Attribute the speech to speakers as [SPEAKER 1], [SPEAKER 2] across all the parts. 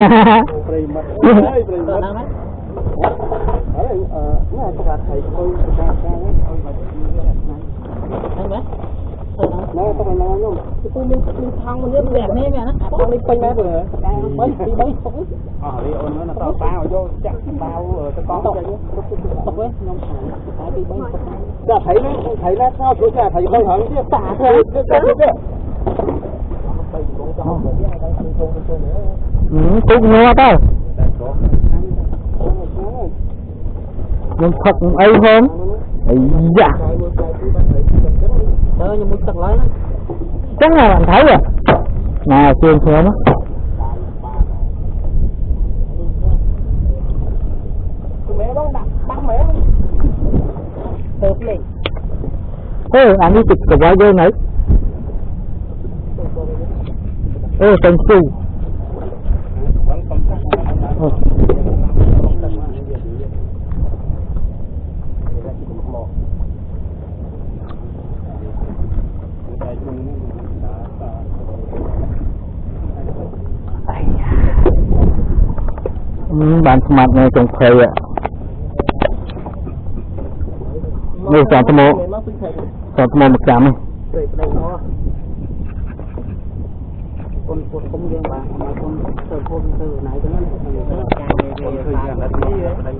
[SPEAKER 1] Prey mất. Prey mất. Đấy, nghe các bạn thấy tôi ra ấy, tôi mà anh bé. Nó tao mày nói không? Tôi mình thằng mình rất đẹp nè mẹ nó. Tao đi quanh mét rồi. Mấy đi ôn nó tao tao vô chắc tao cái con đây nhá. Tao ấy, nó phải đi bấy. Đã thấy nó sao chỗ nhà thấy hơi hẳn chứ xả thôi.
[SPEAKER 2] Cũng nghe tao nhưng thật ấy không ấy dạ
[SPEAKER 1] Nhưng muốn tặng lấy
[SPEAKER 2] chắc là bạn thấy rồi nào chuyên xuống á
[SPEAKER 1] mẹ đó băng mẹ tớp lên
[SPEAKER 2] anh đi chụp cái vai dơ này thành su bạn mặt này trồng phơi ạ đây chọn tao mô 100 này
[SPEAKER 1] con không riêng bạn mà con từ này cho nó
[SPEAKER 2] chui ở đây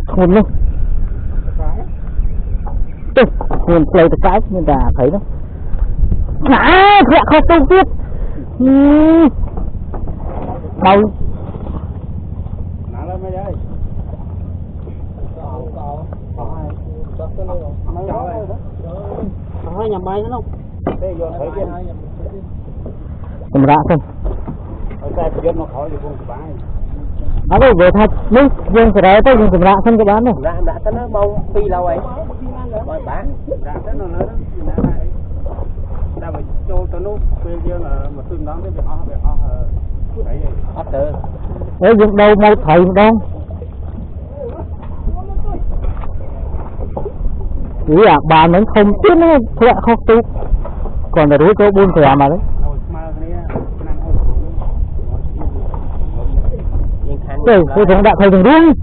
[SPEAKER 2] thôn luôn thôn play từ cái nên là thấy đó khẽ không tung tiếp đâu
[SPEAKER 1] nhà bay nó không
[SPEAKER 2] tầm rạ không
[SPEAKER 1] nó khỏi thì không phải
[SPEAKER 2] đây về thật đúng dương phải đấy tôi dùng tầm rạ không cho bán này
[SPEAKER 1] rạ tới nó bông phi lâu ấy rồi bán rạ tới nó nữa ta phải cho tao nó bây giờ là mà tương đón với họ đấy họ từ
[SPEAKER 2] đấy dùng đâu mau thầy đâu ý là bà nó không biết nó thẹn không tu còn là đối với buôn thẻ mà đấy tôi cũng đã thấy được đúng